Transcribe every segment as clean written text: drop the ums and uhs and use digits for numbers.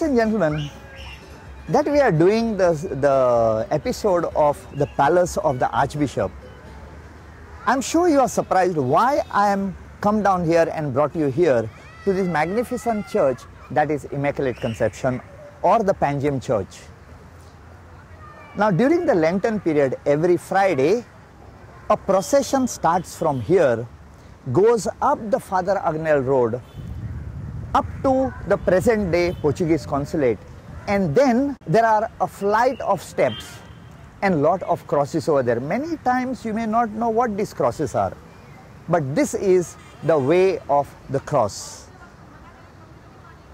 and gentlemen, that we are doing the episode of the Palace of the Archbishop, I'm sure you are surprised why I am come down here and brought you here to this magnificent church that is Immaculate Conception or the Panjim Church. Now during the Lenten period, every Friday, a procession starts from here, goes up the Father Agnel Road, up to the present day Portuguese consulate, and then there are a flight of steps and lot of crosses over there. Many times you may not know what these crosses are, but this is the way of the cross.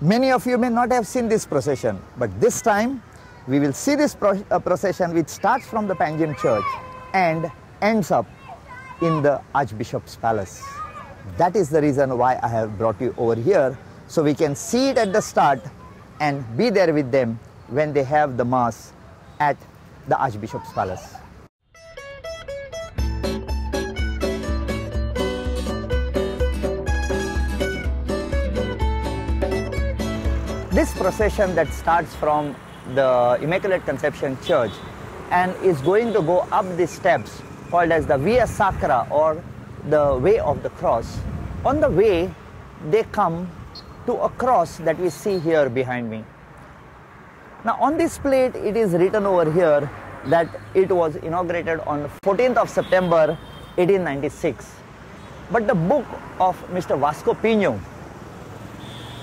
Many of you may not have seen this procession, but this time we will see this procession which starts from the Panjim Church and ends up in the Archbishop's Palace. That is the reason why I have brought you over here, so we can see it at the start and be there with them when they have the Mass at the Archbishop's Palace. This procession that starts from the Immaculate Conception Church and is going to go up the steps called as the Via Sacra or the Way of the Cross. On the way, they come to a cross that we see here behind me. Now on this plate it is written over here that it was inaugurated on 14th of September 1896. But the book of Mr. Vasco Pinho,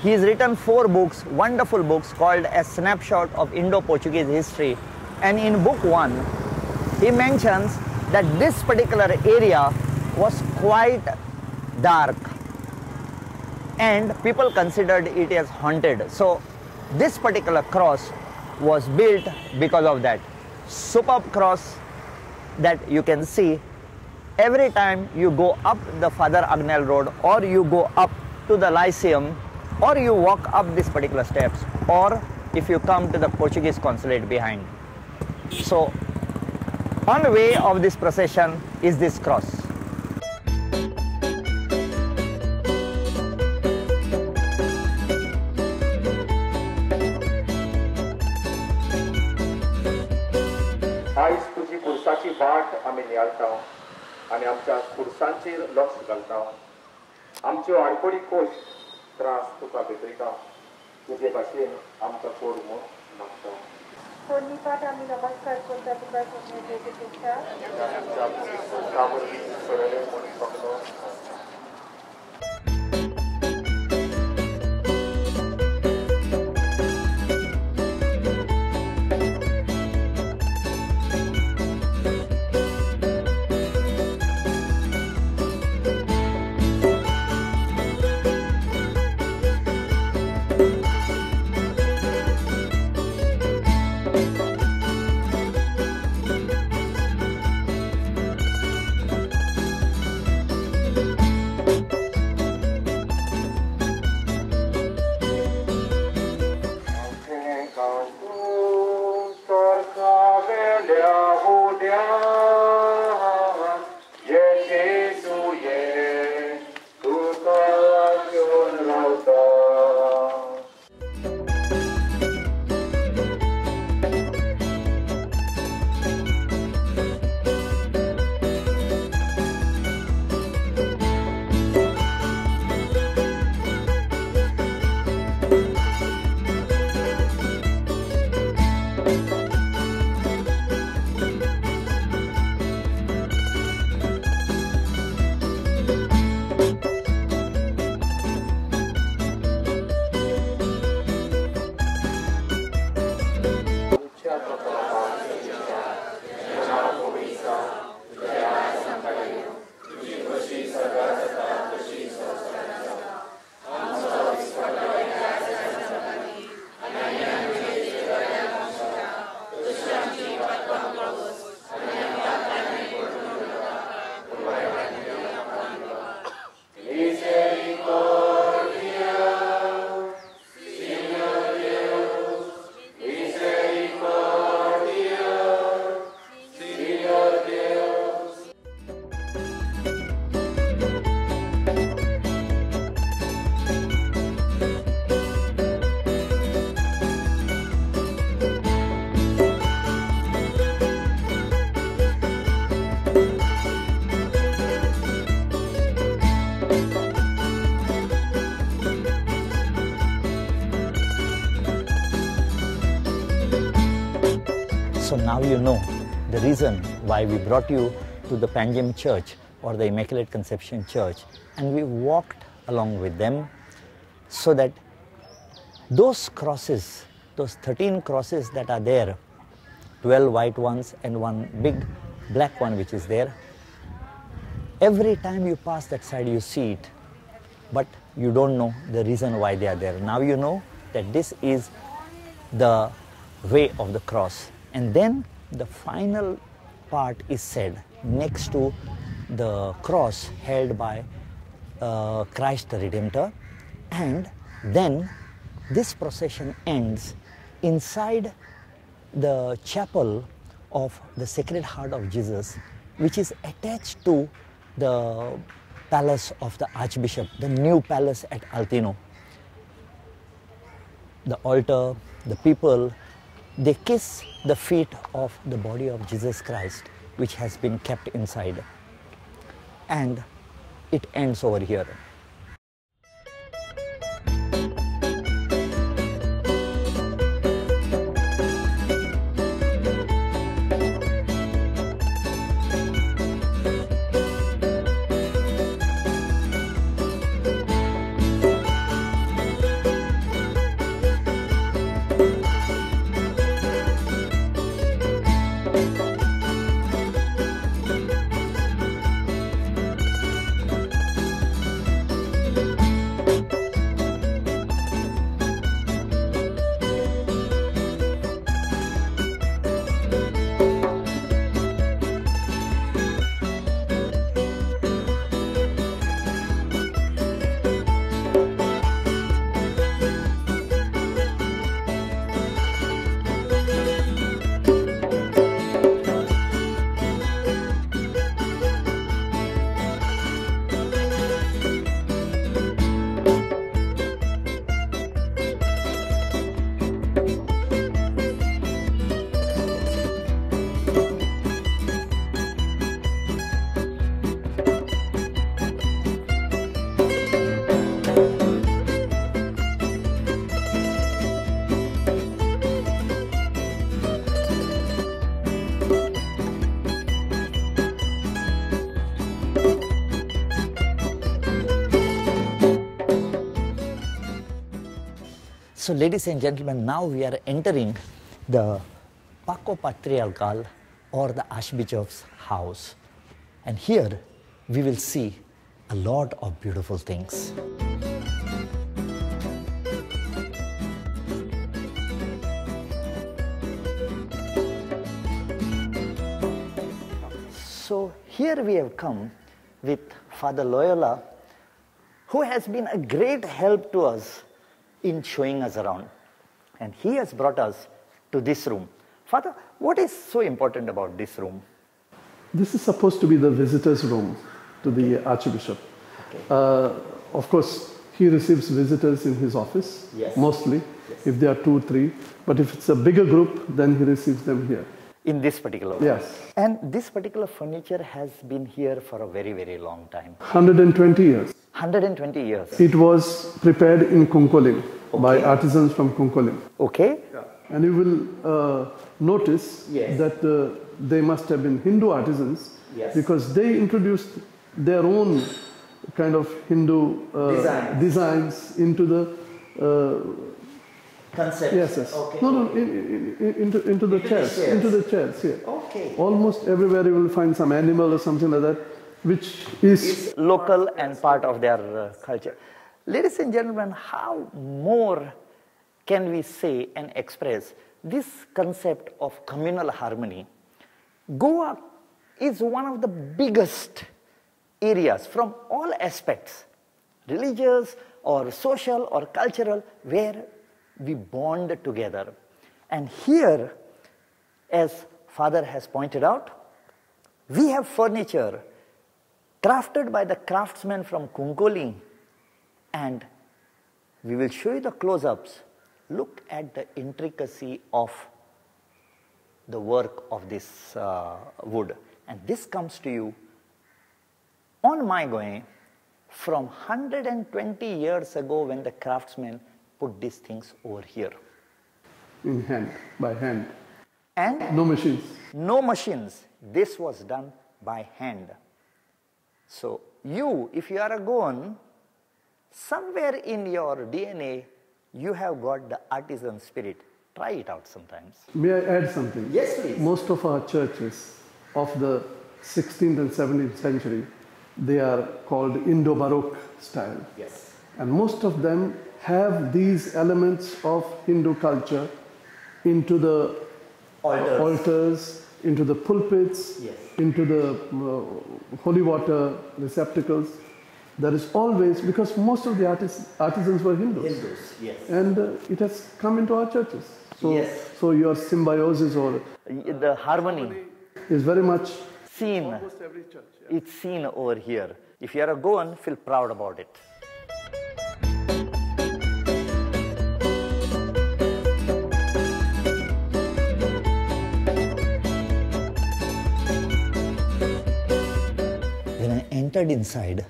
he has written 4 books, wonderful books called A Snapshot of Indo-Portuguese History, and in book 1 he mentions that this particular area was quite dark and people considered it as haunted. So this particular cross was built because of that. Superb cross that you can see every time you go up the Father Agnel Road, or you go up to the Lyceum, or you walk up these particular steps, or if you come to the Portuguese consulate behind. So on the way of this procession is this cross. आयज तुजी खुर्साची वाट आमी नियाळटाव आनी आमच्या खुर्सांचेर लक्ष घालताव. आमच्यो आडकोडी कोश त्रास तुका भेटयता, तुजे भाशेन आमकां कोड म्हूण मागता. कोणी पाठ आम्ही नमस्कार करता तुका सोडण्याचे So now you know the reason why we brought you to the Panjim Church or the Immaculate Conception Church, and we walked along with them so that those crosses, those 13 crosses that are there, 12 white ones and one big black one which is there, every time you pass that side you see it, but you don't know the reason why they are there. Now you know that this is the way of the cross. And then the final part is said next to the cross held by Christ the Redemptor, and then this procession ends inside the chapel of the Sacred Heart of Jesus, which is attached to the palace of the Archbishop, the new palace at Altino. The altar, the people, they kiss the feet of the body of Jesus Christ, which has been kept inside. And it ends over here. So ladies and gentlemen, now we are entering the Paco Patrical or the Archbishop's house. And here we will see a lot of beautiful things. So here we have come with Father Loyola, who has been a great help to us in showing us around. And he has brought us to this room. Father, what is so important about this room? This is supposed to be the visitor's room to the Archbishop. Okay. Of course, he receives visitors in his office, yes, mostly, yes, if there are 2 or 3. But if it's a bigger group, then he receives them here. In this particular room? Yes. And this particular furniture has been here for a very, very long time. 120 years. 120 years. It was prepared in Konkolin, okay, by artisans from Konkolin. Okay. Yeah. And you will notice, yes, that they must have been Hindu artisans, yes, because they introduced their own kind of Hindu designs into the concept. Yes, yes. Okay. No, into the chairs. Into the chairs here. Okay. Almost everywhere you will find some animal or something like that, which is it's local and part of their culture. Ladies and gentlemen, how more can we say and express this concept of communal harmony? Goa is one of the biggest areas from all aspects, religious or social or cultural, where we bond together. And here, as Father has pointed out, we have furniture crafted by the craftsmen from Konkani, and we will show you the close-ups. Look at the intricacy of the work of this wood. And this comes to you on My Goem from 120 years ago, when the craftsmen put these things over here. In hand, by hand. And No machines. no machines. This was done by hand. So you, if you are a Goan, somewhere in your DNA, you have got the artisan spirit. Try it out sometimes. May I add something? Yes, please. Most of our churches of the 16th and 17th century, they are called Indo-Baroque style. Yes. And most of them have these elements of Hindu culture into the altars, into the pulpits, yes, into the holy water receptacles. There is always, because most of the artisans were Hindus. Hindus, yes. And it has come into our churches. So, Yes. so your symbiosis or The harmony is very much seen. almost every church. Yeah. It's seen over here. If you are a Goan, feel proud about it. When I entered inside,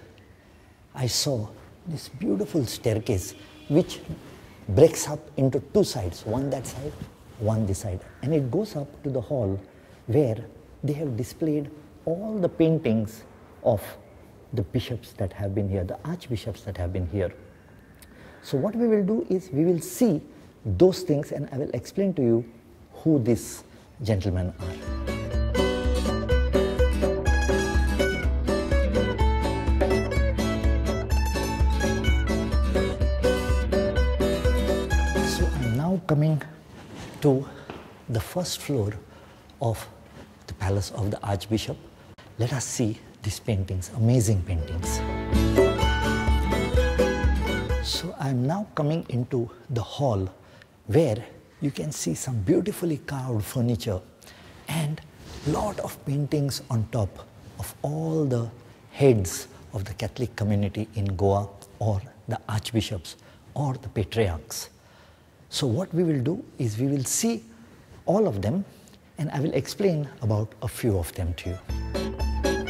I saw this beautiful staircase which breaks up into two sides, one that side, one this side. And it goes up to the hall where they have displayed all the paintings of the bishops that have been here, the archbishops that have been here. So what we will do is we will see those things and I will explain to you who these gentlemen are. Coming to the first floor of the palace of the Archbishop, let us see these paintings, amazing paintings. So I am now coming into the hall where you can see some beautifully carved furniture and lot of paintings on top of all the heads of the Catholic community in Goa, or the archbishops or the patriarchs. So what we will do is we will see all of them and I will explain about a few of them to you.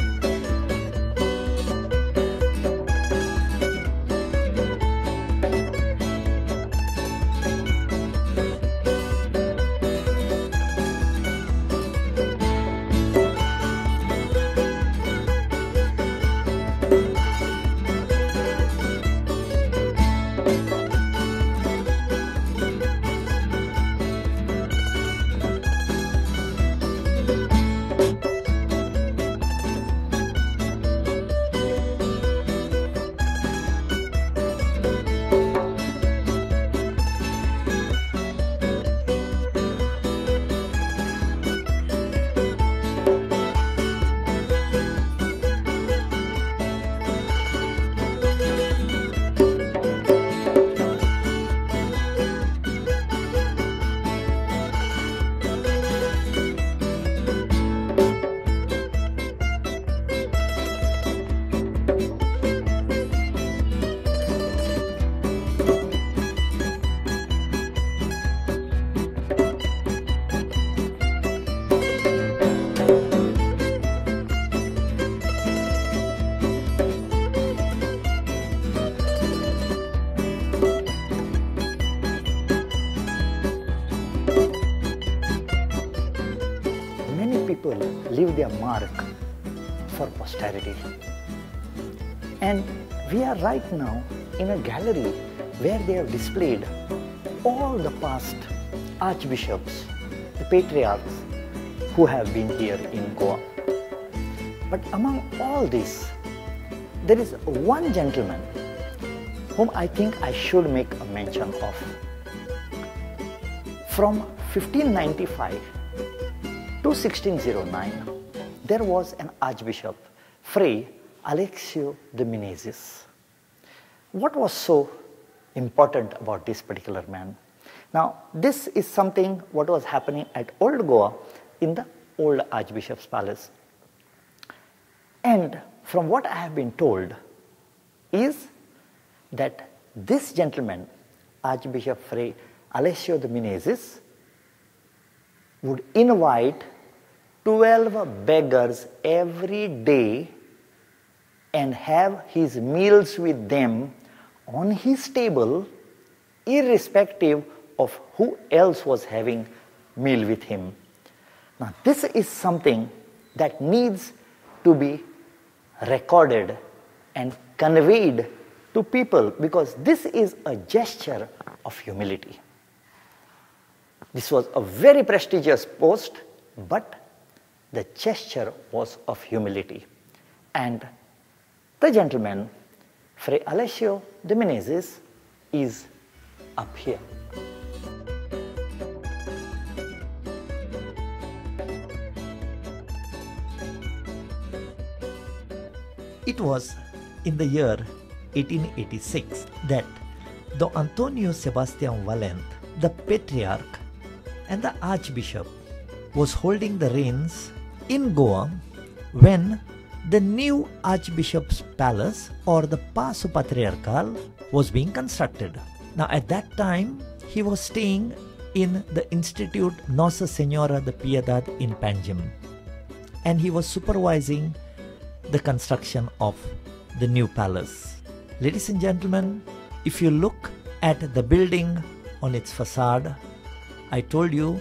Leave their mark for posterity. And we are right now in a gallery where they have displayed all the past archbishops, the patriarchs who have been here in Goa. But among all this, there is one gentleman whom I think I should make a mention of. From 1595 to 1609, there was an archbishop, Fray Alexio de Menezes. What was so important about this particular man? Now, this is something what was happening at Old Goa in the old Archbishop's Palace. And from what I have been told is that this gentleman, Archbishop Fray Alexio de Menezes, would invite 12 beggars every day and have his meals with them on his table, irrespective of who else was having meal with him. Now, this is something that needs to be recorded and conveyed to people, because this is a gesture of humility. This was a very prestigious post, but the gesture was of humility. And the gentleman, Fray Alessio de Menezes, is up here. It was in the year 1886 that Don Antonio Sebastian Valent, the Patriarch and the Archbishop, was holding the reins in Goa when the new Archbishop's Palace, or the Paco Patrical, was being constructed. Now at that time, he was staying in the Institute Nossa Senhora de Piedad in Panjim, and he was supervising the construction of the new palace. Ladies and gentlemen, if you look at the building on its facade, I told you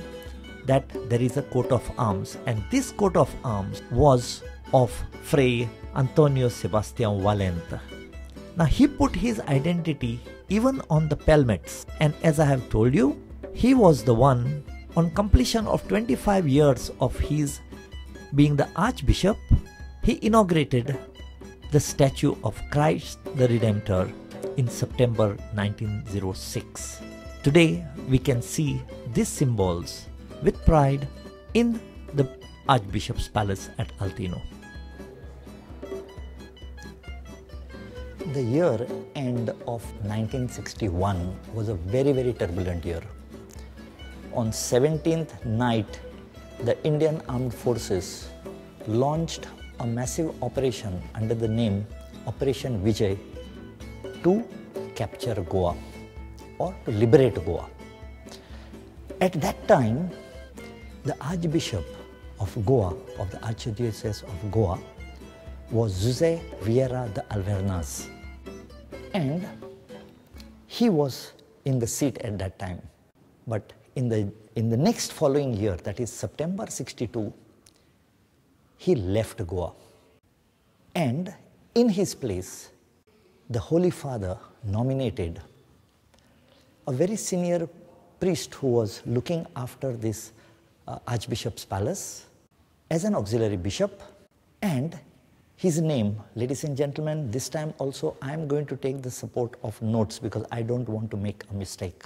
that there is a coat of arms, and this coat of arms was of Fray Antonio Sebastian Valent. Now he put his identity even on the pelmets, and as I have told you, he was the one, on completion of 25 years of his being the Archbishop, he inaugurated the statue of Christ the Redemptor in September 1906. Today we can see these symbols with pride in the Archbishop's Palace at Altino. The year end of 1961 was a very, very turbulent year. On 17th night, the Indian Armed Forces launched a massive operation under the name Operation Vijay to capture Goa or to liberate Goa. At that time, the Archbishop of Goa, of the Archdiocese of Goa, was José Vieira de Alvernas, and he was in the seat at that time. But in the next following year, that is September 62, he left Goa, and in his place, the Holy Father nominated a very senior priest who was looking after this Archbishop's Palace as an auxiliary bishop, and his name, ladies and gentlemen, this time also I am going to take the support of notes because I don't want to make a mistake.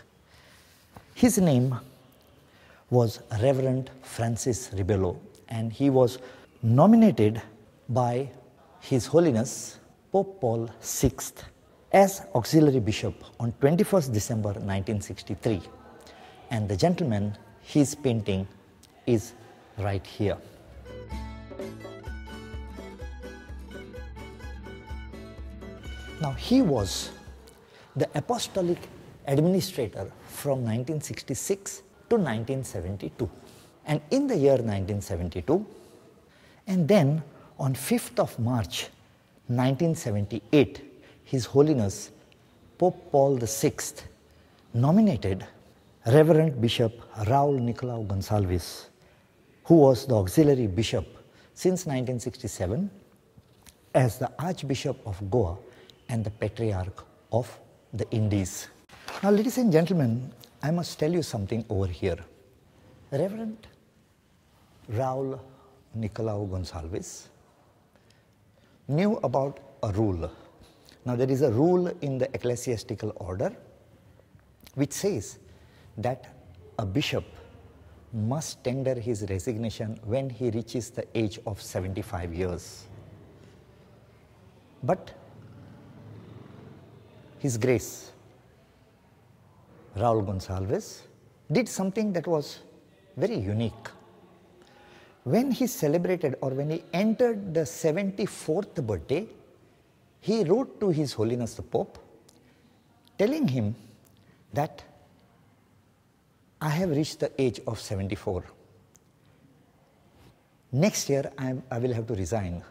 His name was Reverend Francis Ribello, and he was nominated by His Holiness Pope Paul VI as auxiliary bishop on 21st December 1963. And the gentleman, his painting is right here. Now he was the apostolic administrator from 1966 to 1972. And in the year 1972, and then on 5th of March 1978, His Holiness Pope Paul VI nominated Reverend Bishop Raul Nicolau Gonçalves, who was the auxiliary bishop since 1967, as the Archbishop of Goa and the Patriarch of the Indies. Now, ladies and gentlemen, I must tell you something over here. Reverend Raul Nicolau Gonçalves knew about a rule. Now, there is a rule in the ecclesiastical order which says that a bishop must tender his resignation when he reaches the age of 75 years. But His Grace Raul Gonçalves did something that was very unique. When he celebrated, or when he entered the 74th birthday, he wrote to His Holiness the Pope telling him that I have reached the age of 74. Next year I will have to resign.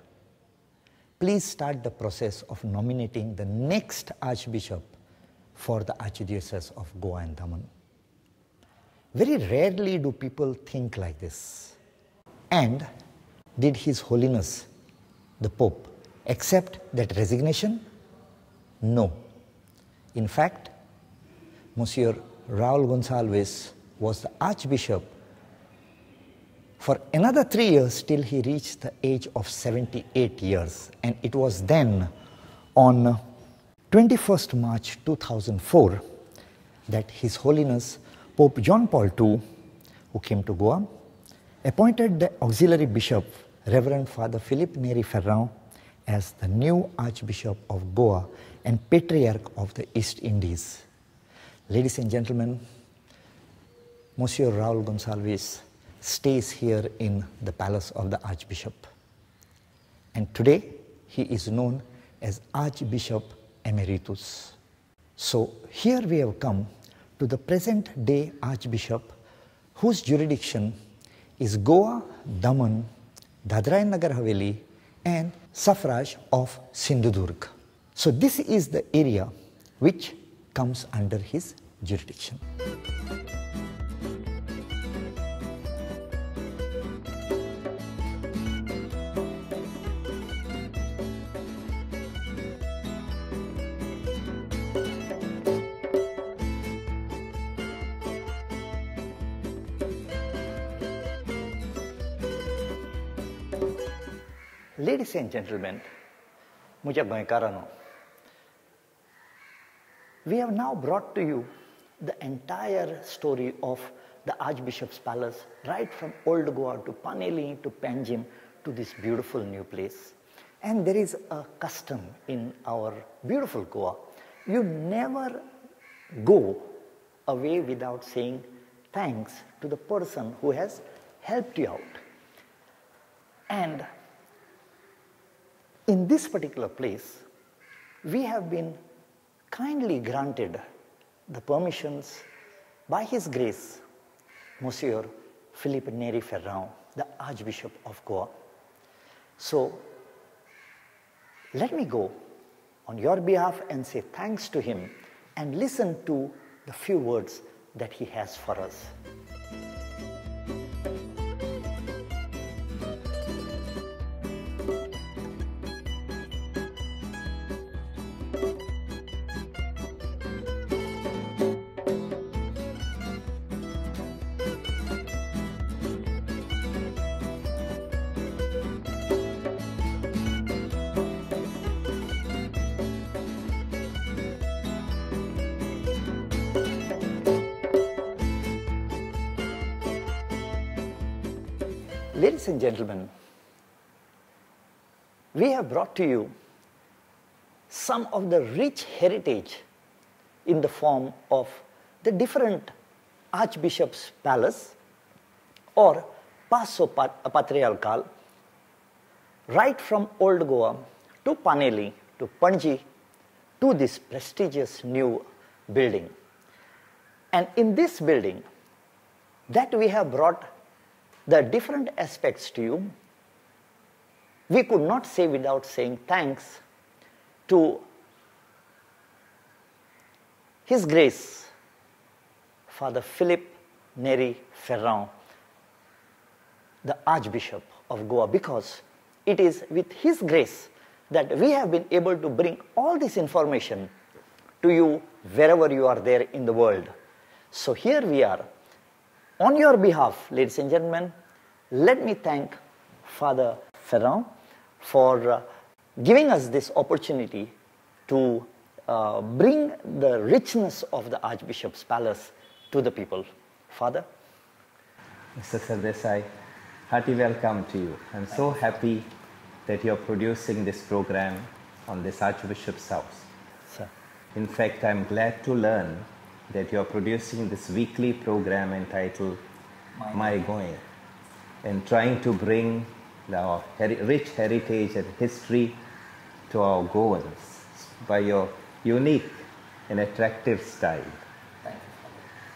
Please start the process of nominating the next Archbishop for the Archdiocese of Goa and Daman. Very rarely do people think like this. And did His Holiness, the Pope, accept that resignation? No. In fact, Monsieur Raul Gonsalves was the Archbishop for another 3 years till he reached the age of 78 years. And it was then on 21st March 2004 that His Holiness Pope John Paul II, who came to Goa, appointed the auxiliary bishop, Reverend Father Philippe Neri Ferrand, as the new Archbishop of Goa and Patriarch of the East Indies. Ladies and gentlemen, Monsieur Raul Gonsalves stays here in the palace of the Archbishop. And today, he is known as Archbishop Emeritus. So here we have come to the present day Archbishop, whose jurisdiction is Goa, Daman, Dadra and Nagar Haveli, and suffrage of Sindhudurg. So this is the area which comes under his jurisdiction. Ladies and gentlemen, Muja Goenkarano, we have now brought to you the entire story of the Archbishop's Palace, right from Old Goa to Paneli to Panjim to this beautiful new place. And there is a custom in our beautiful Goa. You never go away without saying thanks to the person who has helped you out. And in this particular place, we have been kindly granted the permissions by His Grace, Monsieur Philippe Neri Ferrand, the Archbishop of Goa. So, let me go on your behalf and say thanks to him and listen to the few words that he has for us. Ladies and gentlemen, we have brought to you some of the rich heritage in the form of the different Archbishop's Palace or Paso Patrical, right from Old Goa to Paneli to Panji to this prestigious new building. And in this building that we have brought the different aspects to you, we could not say without saying thanks to His Grace, Father Philippe Neri Ferrand, the Archbishop of Goa, because it is with His grace that we have been able to bring all this information to you wherever you are there in the world. So here we are. On your behalf, ladies and gentlemen, let me thank Father Ferrand for giving us this opportunity to bring the richness of the Archbishop's Palace to the people. Father? Mr. Sardessai, hearty welcome to you. I'm so happy that you're producing this program on this Archbishop's house. Sir. In fact, I'm glad to learn that you're producing this weekly program entitled My Goem, and trying to bring the rich heritage and history to our Goans by your unique and attractive style.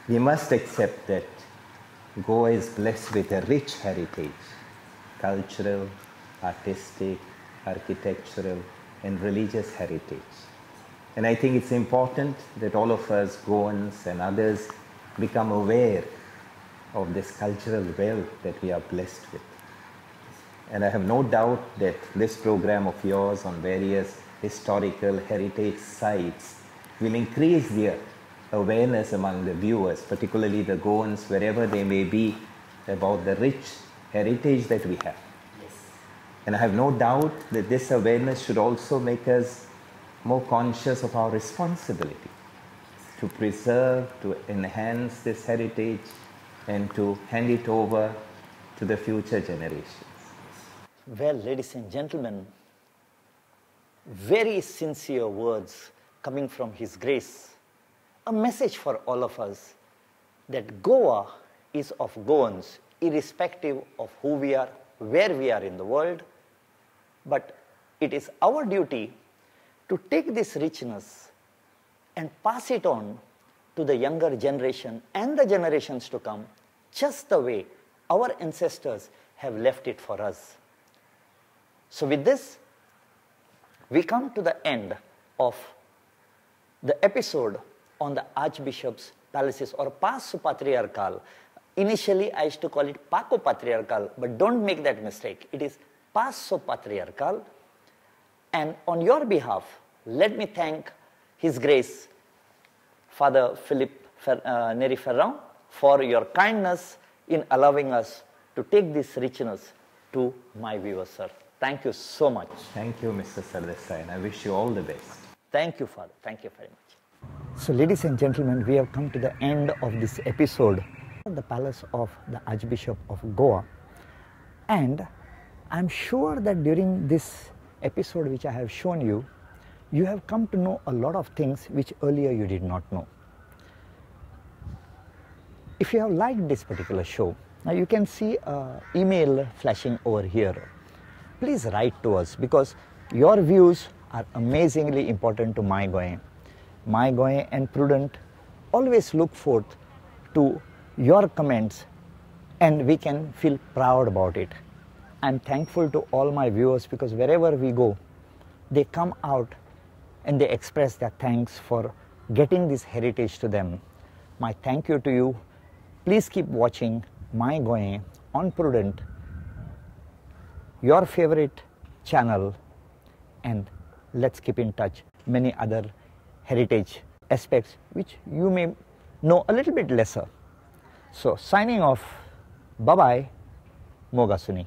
We must accept that Goa is blessed with a rich heritage, cultural, artistic, architectural, and religious heritage. And I think it's important that all of us, Goans and others, become aware of this cultural wealth that we are blessed with. And I have no doubt that this program of yours on various historical heritage sites will increase the awareness among the viewers, particularly the Goans, wherever they may be, about the rich heritage that we have. Yes. And I have no doubt that this awareness should also make us more conscious of our responsibility to preserve, to enhance this heritage, and to hand it over to the future generations. Well, ladies and gentlemen, very sincere words coming from His Grace. A message for all of us that Goa is of Goans, irrespective of who we are, where we are in the world. But it is our duty to take this richness and pass it on to the younger generation and the generations to come, just the way our ancestors have left it for us. So with this, we come to the end of the episode on the Archbishop's Palaces, or Paco Patrical. Initially, I used to call it Paco Patrical, but don't make that mistake. It is Paco Patrical. And on your behalf, let me thank His Grace, Father Philip Neri Ferrand, for your kindness in allowing us to take this richness to my viewers, sir. Thank you so much. Thank you, Mr. Sardessai, and I wish you all the best. Thank you, Father. Thank you very much. So, ladies and gentlemen, we have come to the end of this episode of the Palace of the Archbishop of Goa. And I'm sure that during this episode which I have shown you, you have come to know a lot of things which earlier you did not know. If you have liked this particular show, now you can see an email flashing over here. Please write to us, because your views are amazingly important to My Goem. My Goem and Prudent always look forth to your comments, and we can feel proud about it. I'm thankful to all my viewers, because wherever we go, they come out and they express their thanks for getting this heritage to them. My thank you to you. Please keep watching My Goem on Prudent, your favorite channel, and let's keep in touch. Many other heritage aspects which you may know a little bit lesser. So signing off, bye-bye, Moga Suni.